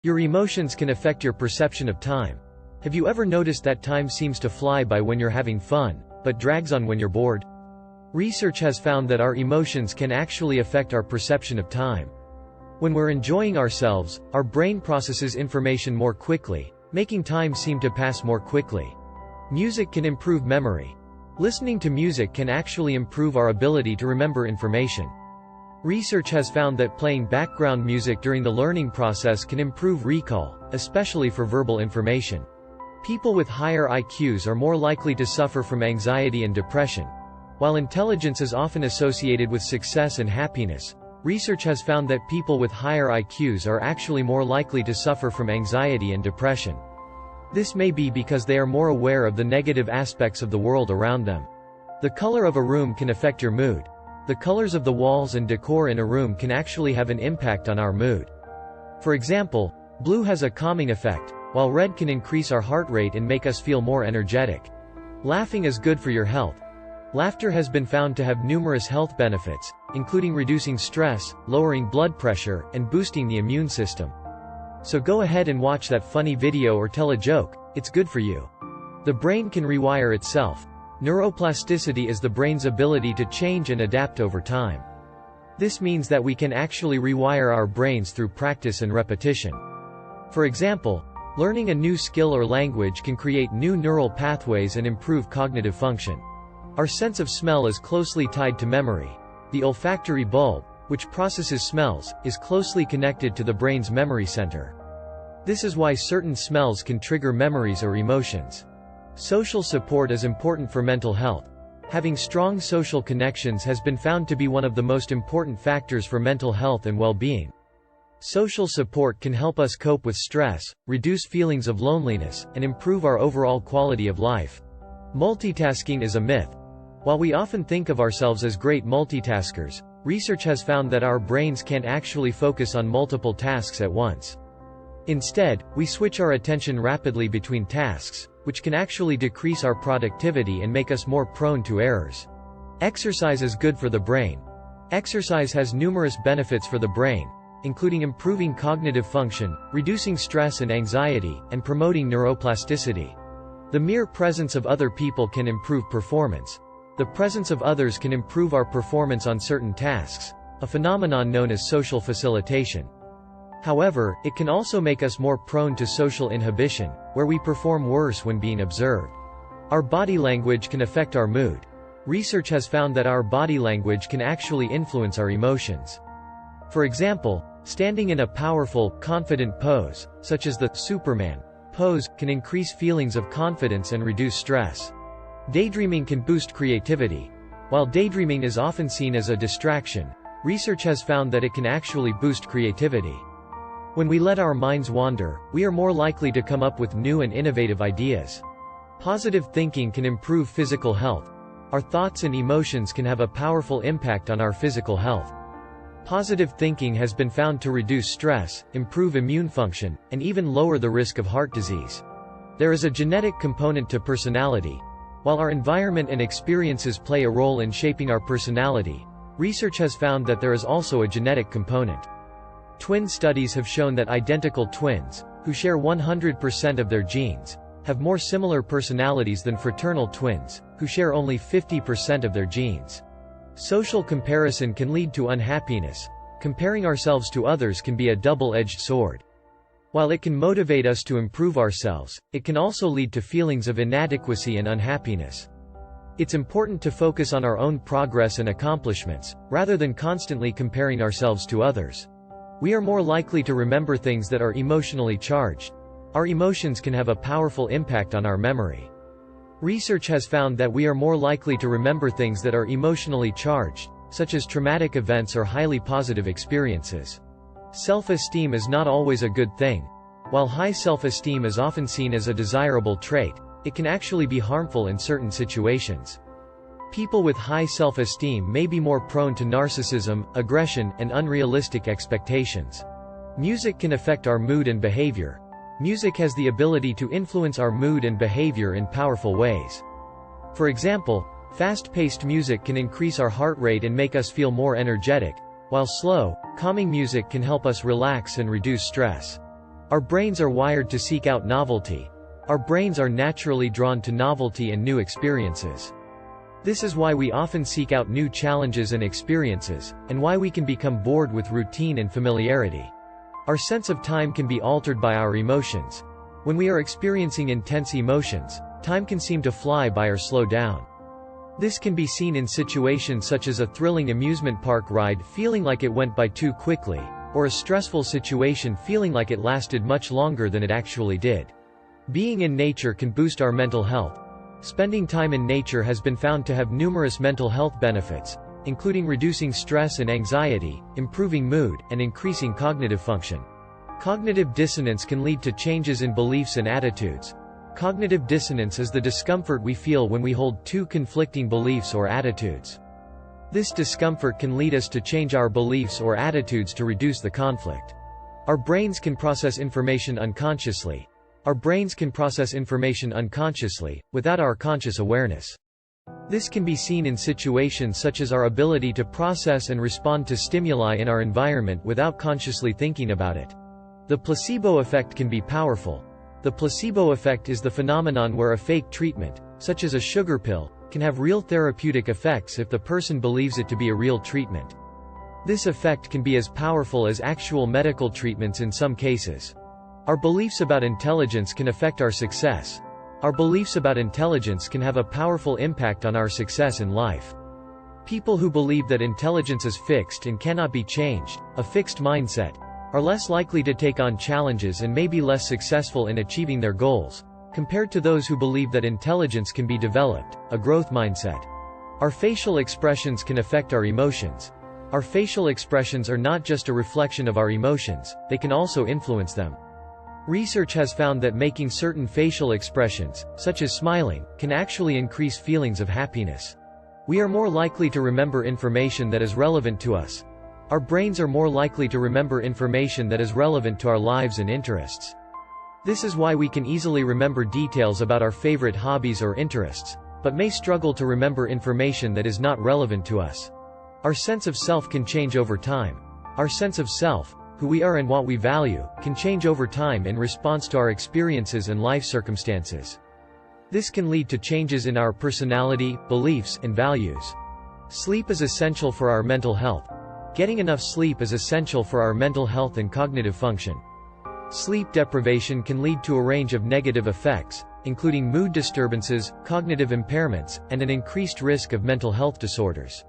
Your emotions can affect your perception of time. Have you ever noticed that time seems to fly by when you're having fun, but drags on when you're bored? Research has found that our emotions can actually affect our perception of time. When we're enjoying ourselves, our brain processes information more quickly, making time seem to pass more quickly. Music can improve memory. Listening to music can actually improve our ability to remember information. Research has found that playing background music during the learning process can improve recall, especially for verbal information. People with higher IQs are more likely to suffer from anxiety and depression. While intelligence is often associated with success and happiness, research has found that people with higher IQs are actually more likely to suffer from anxiety and depression. This may be because they are more aware of the negative aspects of the world around them. The color of a room can affect your mood. The colors of the walls and decor in a room can actually have an impact on our mood. For example, blue has a calming effect, while red can increase our heart rate and make us feel more energetic. Laughing is good for your health. Laughter has been found to have numerous health benefits, including reducing stress, lowering blood pressure, and boosting the immune system. So go ahead and watch that funny video or tell a joke, it's good for you. The brain can rewire itself. Neuroplasticity is the brain's ability to change and adapt over time. This means that we can actually rewire our brains through practice and repetition. For example, learning a new skill or language can create new neural pathways and improve cognitive function. Our sense of smell is closely tied to memory. The olfactory bulb, which processes smells, is closely connected to the brain's memory center. This is why certain smells can trigger memories or emotions. Social support is important for mental health. Having strong social connections has been found to be one of the most important factors for mental health and well-being. Social support can help us cope with stress, reduce feelings of loneliness, and improve our overall quality of life. Multitasking is a myth. While we often think of ourselves as great multitaskers, research has found that our brains can't actually focus on multiple tasks at once. Instead, we switch our attention rapidly between tasks, which can actually decrease our productivity and make us more prone to errors. Exercise is good for the brain. Exercise has numerous benefits for the brain, including improving cognitive function, reducing stress and anxiety, and promoting neuroplasticity. The mere presence of other people can improve performance. The presence of others can improve our performance on certain tasks, a phenomenon known as social facilitation. However, it can also make us more prone to social inhibition, where we perform worse when being observed. Our body language can affect our mood. Research has found that our body language can actually influence our emotions. For example, standing in a powerful, confident pose, such as the Superman pose, can increase feelings of confidence and reduce stress. Daydreaming can boost creativity. While daydreaming is often seen as a distraction, research has found that it can actually boost creativity. When we let our minds wander, we are more likely to come up with new and innovative ideas. Positive thinking can improve physical health. Our thoughts and emotions can have a powerful impact on our physical health. Positive thinking has been found to reduce stress, improve immune function, and even lower the risk of heart disease. There is a genetic component to personality. While our environment and experiences play a role in shaping our personality, research has found that there is also a genetic component. Twin studies have shown that identical twins, who share 100% of their genes, have more similar personalities than fraternal twins, who share only 50% of their genes. Social comparison can lead to unhappiness. Comparing ourselves to others can be a double-edged sword. While it can motivate us to improve ourselves, it can also lead to feelings of inadequacy and unhappiness. It's important to focus on our own progress and accomplishments, rather than constantly comparing ourselves to others. We are more likely to remember things that are emotionally charged. Our emotions can have a powerful impact on our memory. Research has found that we are more likely to remember things that are emotionally charged, such as traumatic events or highly positive experiences. Self-esteem is not always a good thing. While high self-esteem is often seen as a desirable trait, it can actually be harmful in certain situations. People with high self-esteem may be more prone to narcissism, aggression, and unrealistic expectations. Music can affect our mood and behavior. Music has the ability to influence our mood and behavior in powerful ways. For example, fast-paced music can increase our heart rate and make us feel more energetic, while slow, calming music can help us relax and reduce stress. Our brains are wired to seek out novelty. Our brains are naturally drawn to novelty and new experiences. This is why we often seek out new challenges and experiences, and why we can become bored with routine and familiarity. Our sense of time can be altered by our emotions. When we are experiencing intense emotions, time can seem to fly by or slow down. This can be seen in situations such as a thrilling amusement park ride feeling like it went by too quickly, or a stressful situation feeling like it lasted much longer than it actually did. Being in nature can boost our mental health. Spending time in nature has been found to have numerous mental health benefits, including reducing stress and anxiety, improving mood, and increasing cognitive function. Cognitive dissonance can lead to changes in beliefs and attitudes. Cognitive dissonance is the discomfort we feel when we hold two conflicting beliefs or attitudes. This discomfort can lead us to change our beliefs or attitudes to reduce the conflict. Our brains can process information unconsciously. Our brains can process information unconsciously, without our conscious awareness. This can be seen in situations such as our ability to process and respond to stimuli in our environment without consciously thinking about it. The placebo effect can be powerful. The placebo effect is the phenomenon where a fake treatment, such as a sugar pill, can have real therapeutic effects if the person believes it to be a real treatment. This effect can be as powerful as actual medical treatments in some cases. Our beliefs about intelligence can affect our success. Our beliefs about intelligence can have a powerful impact on our success in life. People who believe that intelligence is fixed and cannot be changed, a fixed mindset, are less likely to take on challenges and may be less successful in achieving their goals, compared to those who believe that intelligence can be developed, a growth mindset. Our facial expressions can affect our emotions. Our facial expressions are not just a reflection of our emotions, they can also influence them. Research has found that making certain facial expressions, such as smiling, can actually increase feelings of happiness. We are more likely to remember information that is relevant to us. Our brains are more likely to remember information that is relevant to our lives and interests. This is why we can easily remember details about our favorite hobbies or interests, but may struggle to remember information that is not relevant to us. Our sense of self can change over time. Our sense of self, who we are and what we value, can change over time in response to our experiences and life circumstances. This can lead to changes in our personality, beliefs, and values. Sleep is essential for our mental health. Getting enough sleep is essential for our mental health and cognitive function. Sleep deprivation can lead to a range of negative effects, including mood disturbances, cognitive impairments, and an increased risk of mental health disorders.